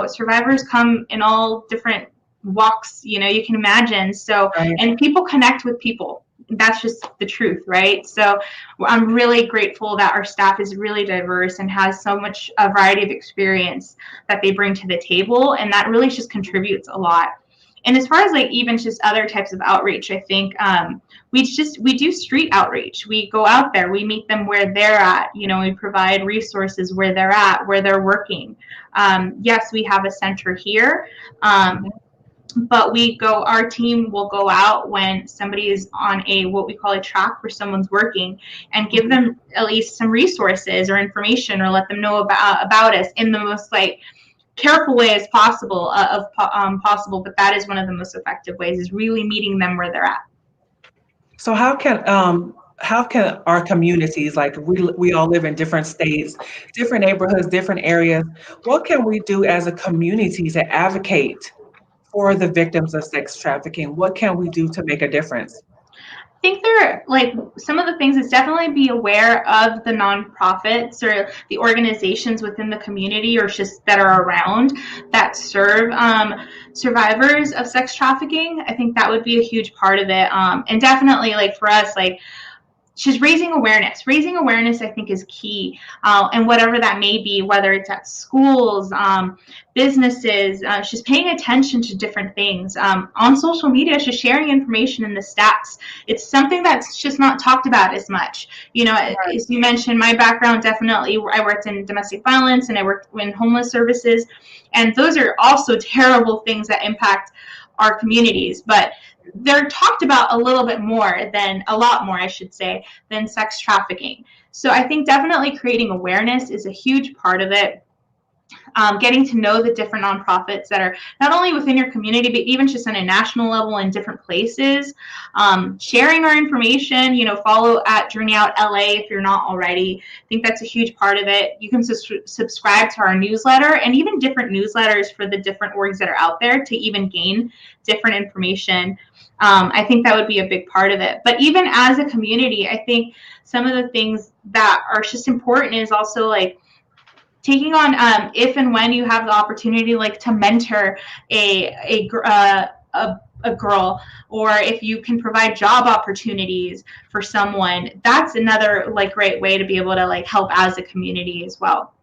B: survivors come in all different walks, you can imagine. So,
A: Right.
B: and people connect with people. That's just the truth, right? So I'm really grateful that our staff is really diverse and has so much a variety of experience that they bring to the table, and that really just contributes a lot. And as far as like even just other types of outreach, I think we do street outreach. We go out there, we meet them where they're at. We provide resources where they're at, where they're working. Yes, we have a center here, but our team will go out when somebody is on what we call a track where someone's working, and give them at least some resources or information, or let them know about us in the most careful way as possible but that is one of the most effective ways, is really meeting them where they're at.
A: So how can our communities, like we all live in different states, different neighborhoods, different areas, what can we do as a community to advocate for the victims of sex trafficking? What can we do to make a difference?
B: I think there are some of the things is definitely be aware of the nonprofits or the organizations within the community or just that are around that serve survivors of sex trafficking. I think that would be a huge part of it. And definitely for us, just raising awareness. Raising awareness, I think, is key, and whatever that may be, whether it's at schools, businesses, just paying attention to different things. On social media, just sharing information in the stats. It's something that's just not talked about as much. You know,
A: Right.
B: as you mentioned, my background definitely, I worked in domestic violence and I worked in homeless services, and those are also terrible things that impact our communities. But they're talked about a little bit more than a lot more, I should say, than sex trafficking. So I think definitely creating awareness is a huge part of it. Getting to know the different nonprofits that are not only within your community, but even just on a national level in different places. Sharing our information, you know, follow at Journey Out LA if you're not already. I think that's a huge part of it. You can subscribe to our newsletter and even different newsletters for the different orgs that are out there to even gain different information. I think that would be a big part of it. But even as a community, I think some of the things that are just important is also like taking on, if and when you have the opportunity, like to mentor a girl, or if you can provide job opportunities for someone, that's another like great way to be able to like help as a community as well.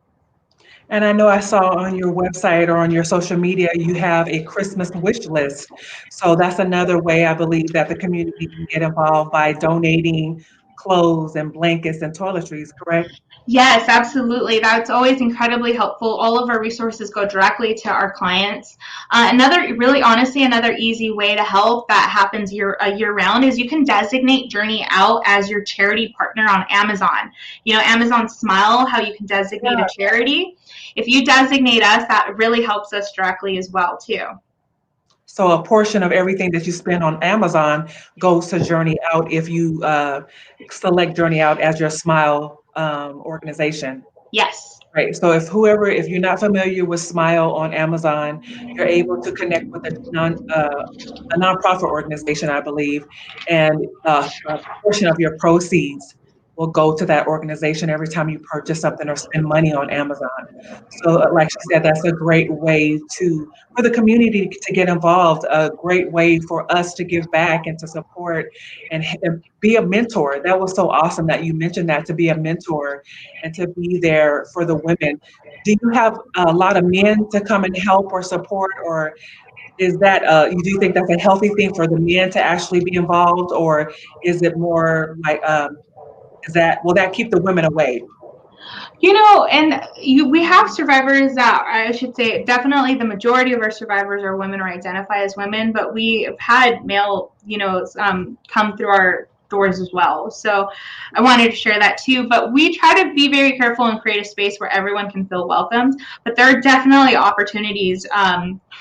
A: And I know I saw on your website or on your social media, you have a Christmas wish list. So that's another way I believe that the community can get involved by donating clothes and blankets and toiletries, correct?
B: Yes, absolutely. That's always incredibly helpful. All of our resources go directly to our clients. Another, really honestly, another easy way to help that happens year round is you can designate Journey Out as your charity partner on Amazon. You know, Amazon Smile, how you can designate a
A: Yeah.
B: charity. If you designate us, that really helps us directly as well too.
A: So a portion of everything that you spend on Amazon goes to Journey Out if you select Journey Out as your Smile organization.
B: Yes.
A: Right. So if you're not familiar with Smile on Amazon, you're able to connect with a nonprofit organization, I believe, and a portion of your proceeds will go to that organization every time you purchase something or spend money on Amazon. So, like she said, that's a great way for the community to get involved, a great way for us to give back and to support and be a mentor. That was so awesome that you mentioned that, to be a mentor and to be there for the women. Do you have a lot of men to come and help or support, or is that you do you think that's a healthy thing for the men to actually be involved, or is it more like is that will that keep the women away?
B: You know, and we have survivors that, I should say, definitely the majority of our survivors are women or identify as women, but we have had male, you know, come through our doors as well. So I wanted to share that too. But we try to be very careful and create a space where everyone can feel welcomed. But there are definitely opportunities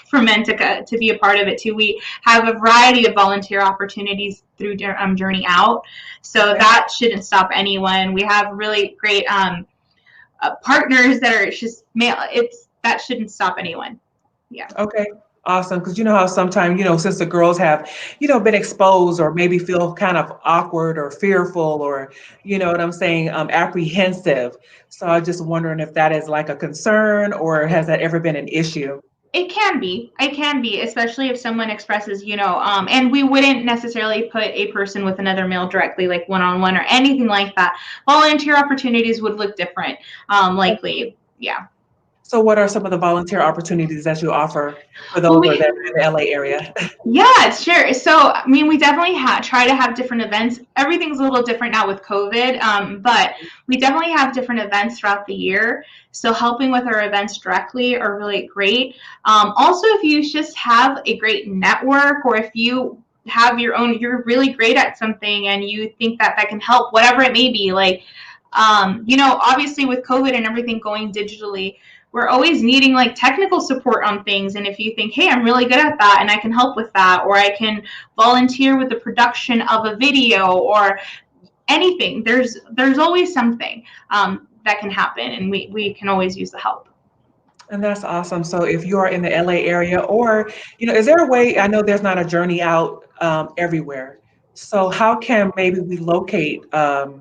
B: for men to be a part of it too. We have a variety of volunteer opportunities through Journey Out. So
A: Okay.
B: that shouldn't stop anyone. We have really great partners that are just male. It's that shouldn't stop anyone. Yeah.
A: Okay. Awesome. Because you know how sometimes, since the girls have, been exposed or maybe feel kind of awkward or fearful or, you know what I'm saying, apprehensive. So I'm just wondering if that is like a concern or has that ever been an issue?
B: It can be. It can be, especially if someone expresses, and we wouldn't necessarily put a person with another male directly, like one on one or anything like that. Volunteer opportunities would look different, likely. Yeah.
A: So what are some of the volunteer opportunities that you offer for
B: Well,
A: those that
B: we
A: are in the LA area?
B: Yeah, sure. So, I mean, we definitely try to have different events. Everything's a little different now with COVID, but we definitely have different events throughout the year. So, helping with our events directly are really great. Also, if you just have a great network, or if you have your own, you're really great at something and you think that that can help, whatever it may be, like, obviously with COVID and everything going digitally, we're always needing like technical support on things. And if you think, hey, I'm really good at that and I can help with that, or I can volunteer with the production of a video or anything, there's always something that can happen, and we can always use the help.
A: And that's awesome. So if you are in the LA area, or, is there a way, I know there's not a Journey Out everywhere. So how can maybe we locate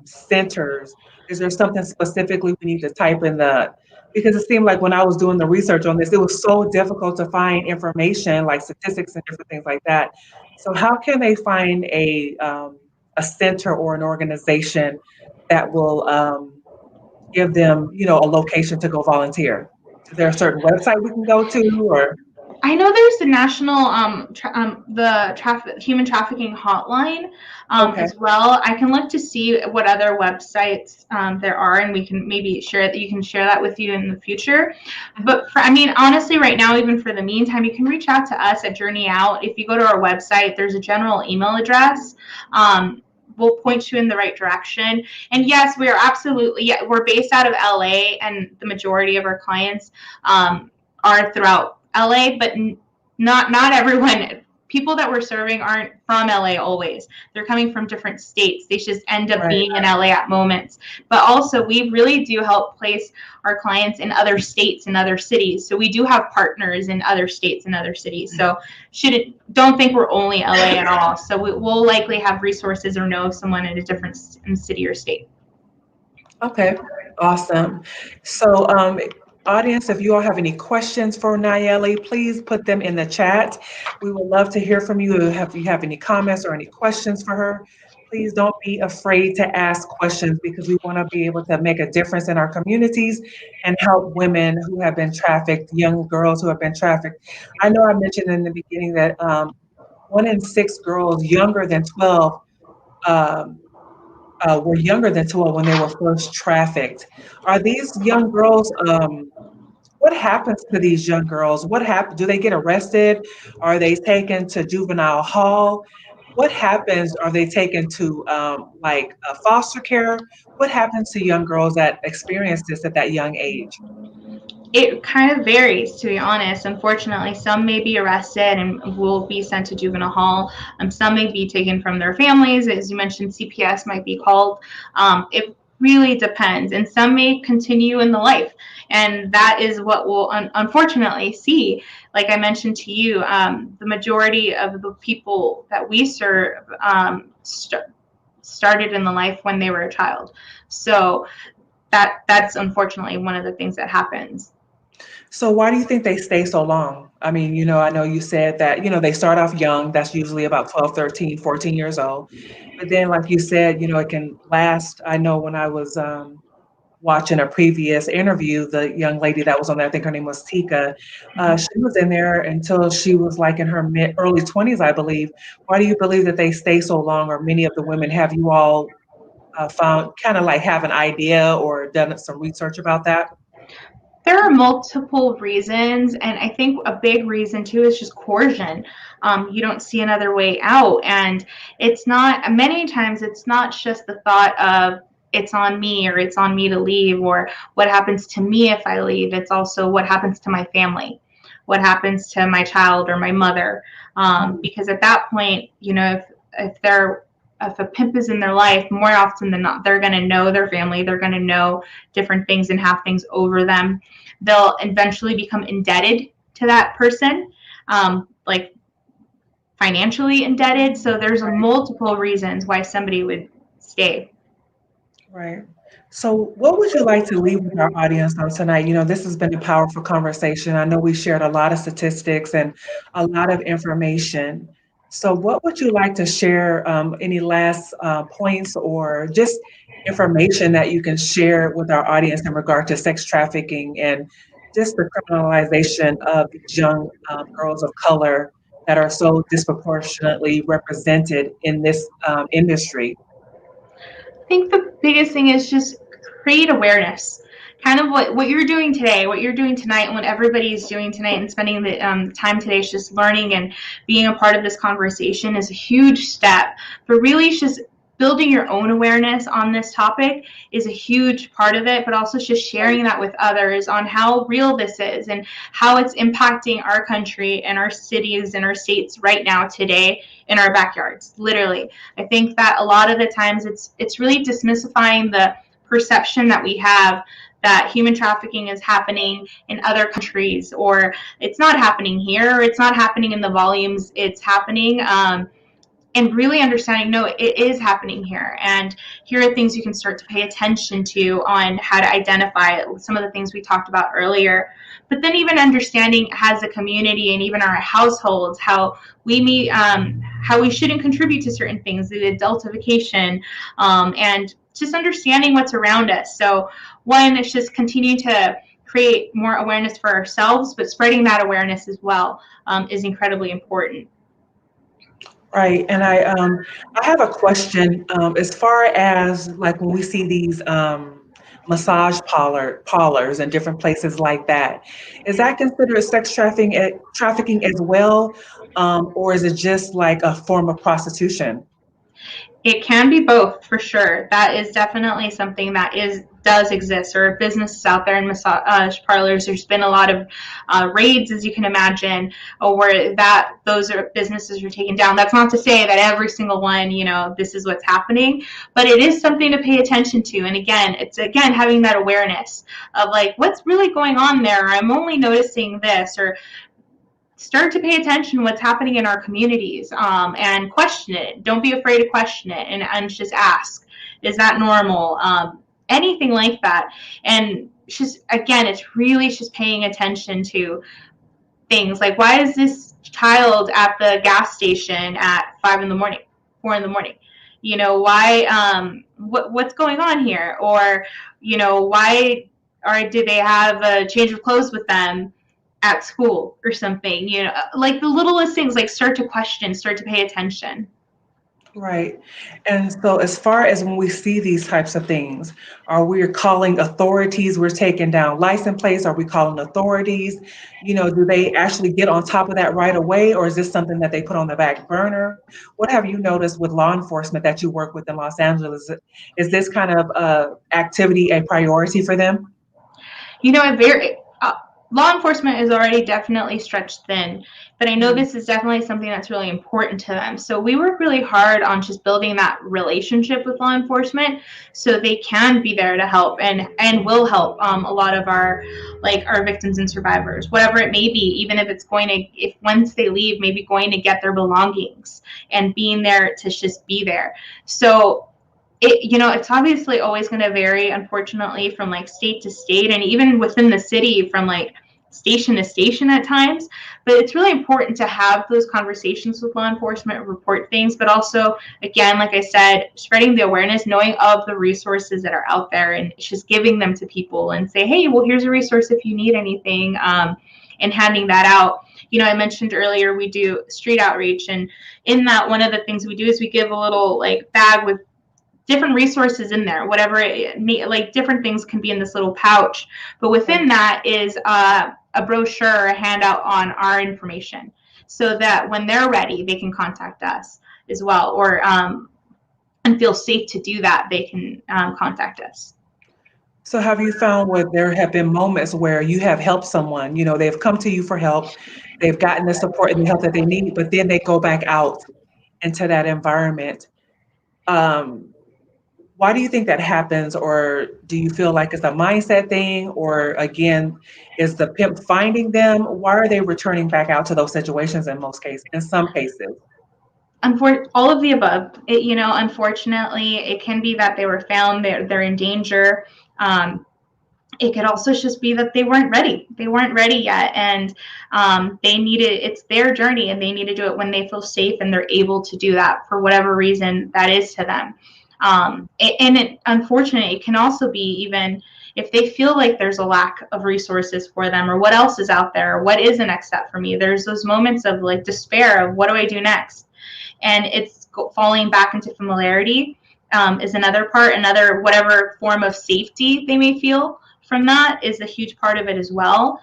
A: centers? Is there something specifically we need to type in because it seemed like when I was doing the research on this, it was so difficult to find information like statistics and different things like that. So how can they find a a center or an organization that will give them, a location to go volunteer? Is there a certain website we can go to, or?
B: I know there's the national human trafficking hotline
A: Okay.
B: as well. I can look to see what other websites there are, and we can maybe share that. You can share that with you in the future. But honestly, right now, even for the meantime, you can reach out to us at Journey Out. If you go to our website, there's a general email address. We'll point you in the right direction. And yes, we are absolutely. Yeah, we're based out of LA, and the majority of our clients are throughout LA, but not everyone. People that we're serving aren't from LA always. They're coming from different states. They just end up
A: Right.
B: being in LA at moments. But also, we really do help place our clients in other states and other cities. So we do have partners in other states and other cities. So don't think we're only LA at all. So we'll likely have resources or know of someone in a different city or state.
A: Okay, awesome. So, audience, if you all have any questions for Nayeli, please put them in the chat. We would love to hear from you. If you have any comments or any questions for her, please don't be afraid to ask questions, because we want to be able to make a difference in our communities and help women who have been trafficked, young girls who have been trafficked. I know I mentioned in the beginning that 1 in 6 girls younger than 12 um, were younger than 12 when they were first trafficked. Are these young girls, what happens to these young girls? What happen? Do they get arrested? Are they taken to juvenile hall? What happens? Are they taken to like foster care? What happens to young girls that experience this at that young age?
B: It kind of varies, to be honest. Unfortunately, some may be arrested and will be sent to juvenile hall. Some may be taken from their families. As you mentioned, CPS might be called. It really depends. And some may continue in the life. And that is what we'll unfortunately see. Like I mentioned to you, the majority of the people that we serve started in the life when they were a child. So that's unfortunately one of the things that happens.
A: So why do you think they stay so long? I mean, I know you said that, they start off young. That's usually about 12, 13, 14 years old. But then, like you said, it can last. I know when I was watching a previous interview, the young lady that was on there, I think her name was Tika, she was in there until she was like in her early 20s, I believe. Why do you believe that they stay so long, or many of the women? Have you all found, kind of like, have an idea or done some research about that?
B: There are multiple reasons, and I think a big reason too is just coercion. You don't see another way out, and it's not, many times it's not just the thought of it's on me, or it's on me to leave, or what happens to me if I leave. It's also what happens to my family, what happens to my child or my mother, because at that point, if a pimp is in their life, more often than not, they're going to know their family. They're going to know different things and have things over them. They'll eventually become indebted to that person, like financially indebted. So there's multiple reasons why somebody would stay.
A: Right. So, what would you like to leave with our audience on tonight? This has been a powerful conversation. I know we shared a lot of statistics and a lot of information. So, what would you like to share? Any last points or just information that you can share with our audience in regard to sex trafficking and just the criminalization of these young girls of color that are so disproportionately represented in this industry?
B: I think the biggest thing is just create awareness. Kind of what you're doing today, what you're doing tonight, and what everybody's doing tonight, and spending the time today is just learning and being a part of this conversation is a huge step. But really, it's just building your own awareness on this topic is a huge part of it, but also just sharing that with others on how real this is and how it's impacting our country and our cities and our states right now today in our backyards, literally. I think that a lot of the times it's really dismissifying the perception that we have that human trafficking is happening in other countries, or it's not happening here, or it's not happening in the volumes it's happening. and really understanding, no, it is happening here. And here are things you can start to pay attention to on how to identify it, some of the things we talked about earlier. But then even understanding as a community and even our households, how we meet, how we shouldn't contribute to certain things, the adultification, and just understanding what's around us. So one is just continue to create more awareness for ourselves, but spreading that awareness as well is incredibly important.
A: Right. And I have a question as far as like when we see these massage parlors and different places like that, is that considered sex trafficking as well, or is it just like a form of prostitution?
B: It can be both for sure. That is definitely something that does exist, or businesses out there in massage parlors. There's been a lot of raids, as you can imagine, where those businesses are taken down. That's not to say that every single one, this is what's happening, but it is something to pay attention to. And again, it's having that awareness of like what's really going on there. I'm only noticing this, or start to pay attention to what's happening in our communities, and question it. Don't be afraid to question it, and just ask, is that normal? Anything like that. And just, again, it's really just paying attention to things like, why is this child at the gas station at 5 in the morning, 4 in the morning? Why, what's going on here? Or, why, or did they have a change of clothes with them at school or something? Like the littlest things, like start to question, start to pay attention.
A: Right. And so, as far as when we see these types of things, are we calling authorities? We're taking down license plates. Are we calling authorities? Do they actually get on top of that right away, or is this something that they put on the back burner? What have you noticed with law enforcement that you work with in Los Angeles? Is this kind of activity a priority for them?
B: A very law enforcement is already definitely stretched thin, but I know
A: Mhm.
B: this is definitely something that's really important to them. So we work really hard on just building that relationship with law enforcement, so they can be there to help, and will help a lot of our victims and survivors, whatever it may be. Even if it's if once they leave, maybe going to get their belongings and being there to just be there. So it's obviously always going to vary, unfortunately, from like state to state, and even within the city, from like station to station at times. But it's really important to have those conversations with law enforcement, report things, but also, again, like I said, spreading the awareness, knowing of the resources that are out there, and just giving them to people and say, hey, well, here's a resource if you need anything, and handing that out. I mentioned earlier we do street outreach, and in that, one of the things we do is we give a little like bag with different resources in there, whatever like different things can be in this little pouch. But within that is a brochure, a handout on our information, so that when they're ready, they can contact us as well, or and feel safe to do that, they can contact us.
A: So, have you found where there have been moments where you have helped someone? They've come to you for help, they've gotten the support and the help that they need, but then they go back out into that environment. Um, why do you think that happens? Or do you feel like it's a mindset thing? Or again, is the pimp finding them? Why are they returning back out to those situations in some cases?
B: All of the above. Unfortunately, it can be that they were found, they're in danger. It could also just be that they weren't ready. They weren't ready yet, and it's their journey, and they need to do it when they feel safe and they're able to do that for whatever reason that is to them. Unfortunately, it can also be even if they feel like there's a lack of resources for them, or what else is out there, or what is the next step for me. There's those moments of like despair of what do I do next? And it's falling back into familiarity, is another part. Another, whatever form of safety they may feel from that, is a huge part of it as well,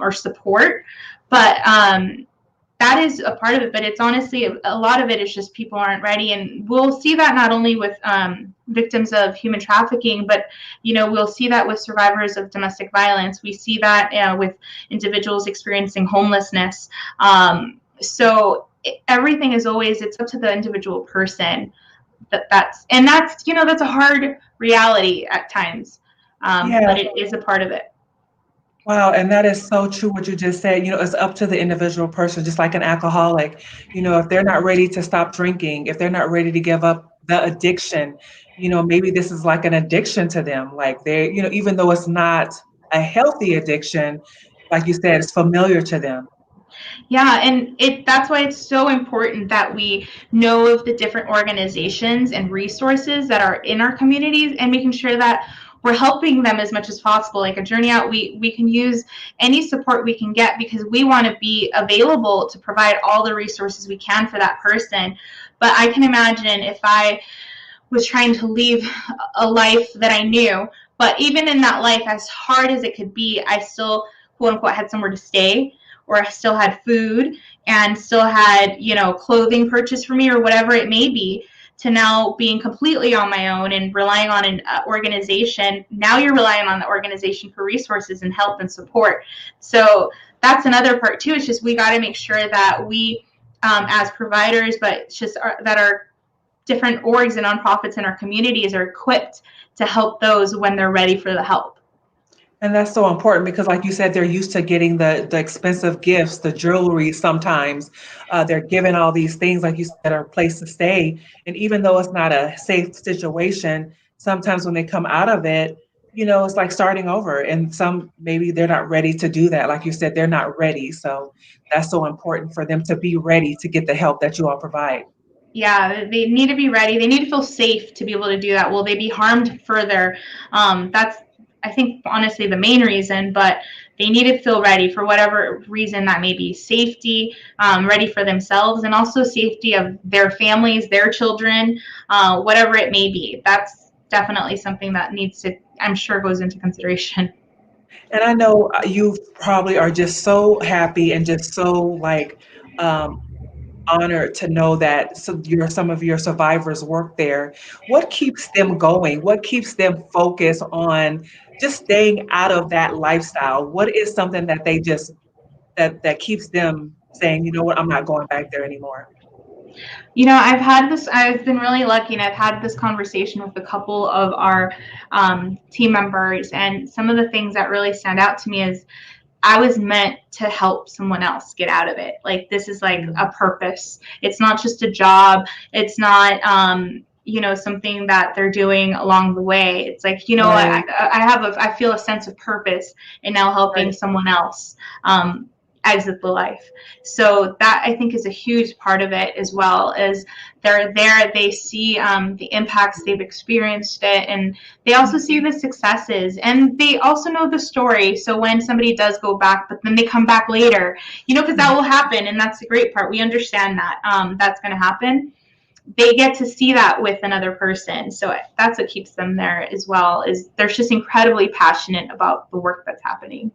B: or support. But that is a part of it. But it's honestly, a lot of it is just people aren't ready. And we'll see that not only with victims of human trafficking, but we'll see that with survivors of domestic violence. We see that with individuals experiencing homelessness. So everything is always, it's up to the individual person. That's that's a hard reality at times,
A: Yeah,
B: but it is a part of it.
A: Wow, and that is so true what you just said. It's up to the individual person, just like an alcoholic. If they're not ready to stop drinking, if they're not ready to give up the addiction, maybe this is like an addiction to them. Like even though it's not a healthy addiction, like you said, it's familiar to them.
B: Yeah, and that's why it's so important that we know of the different organizations and resources that are in our communities and making sure that we're helping them as much as possible. Like a journey out, we can use any support we can get because we want to be available to provide all the resources we can for that person. But I can imagine if I was trying to leave a life that I knew, but even in that life, as hard as it could be, I still, quote unquote, had somewhere to stay, or I still had food and still had, clothing purchased for me or whatever it may be, to now being completely on my own and relying on an organization. Now you're relying on the organization for resources and help and support. So that's another part too. It's just we got to make sure that we, as providers, but it's just that our different orgs and nonprofits in our communities are equipped to help those when they're ready for the help.
A: And that's so important because, like you said, they're used to getting the expensive gifts, the jewelry. Sometimes they're given all these things, like you said, are a place to stay. And even though it's not a safe situation, sometimes when they come out of it, it's like starting over. And some maybe they're not ready to do that. Like you said, they're not ready. So that's so important for them to be ready to get the help that you all provide.
B: Yeah, they need to be ready. They need to feel safe to be able to do that. Will they be harmed further? That's, I think, honestly, the main reason, but they need to feel ready for whatever reason that may be. Safety, ready for themselves, and also safety of their families, their children, whatever it may be. That's definitely something that needs to, I'm sure, goes into consideration.
A: And I know you probably are just so happy and just so like, um, honored to know that some of your survivors work there. What keeps them going? What keeps them focused on just staying out of that lifestyle? What is something that they just that keeps them saying, you know what, I'm not going back there anymore?
B: I've been really lucky and I've had this conversation with a couple of our team members. And some of the things that really stand out to me is I was meant to help someone else get out of it. Like, this is like
A: Mhm.
B: a purpose. It's not just a job. It's not, something that they're doing along the way. It's like,
A: Right,
B: I feel a sense of purpose in now helping
A: right.
B: someone else exit the life. So that, I think, is a huge part of it, as well as they're there, they see the impacts, they've experienced it, and they also see the successes, and they also know the story. So when somebody does go back, but then they come back later, because that
A: Mhm.
B: will happen, and that's the great part. We understand that that's going to happen. They get to see that with another person, so that's what keeps them there as well. Is they're just incredibly passionate about the work that's happening.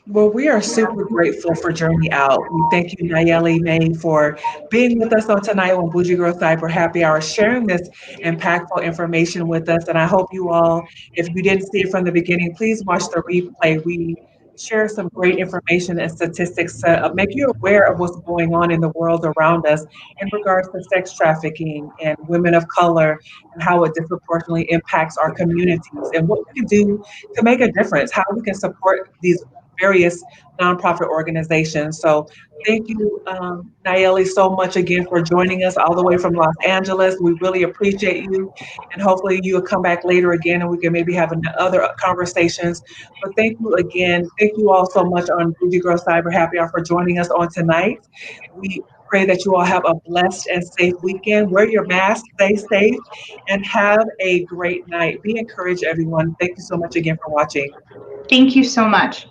A: Well, we are super grateful for Journey Out. We thank you, Nayeli May, for being with us on tonight on Bougie Girl Cyber Happy Hour, sharing this impactful information with us. And I hope you all, if you didn't see it from the beginning, please watch the replay. We share some great information and statistics to make you aware of what's going on in the world around us in regards to sex trafficking and women of color and how it disproportionately impacts our communities and what we can do to make a difference, how we can support these various nonprofit organizations. So thank you, Nayeli, so much again for joining us all the way from Los Angeles. We really appreciate you. And hopefully you will come back later again and we can maybe have other conversations. But thank you again. Thank you all so much on Bougie Girl Cyber Happy Hour for joining us on tonight. We pray that you all have a blessed and safe weekend. Wear your mask, stay safe, and have a great night. Be encouraged, everyone. Thank you so much again for watching.
B: Thank you so much.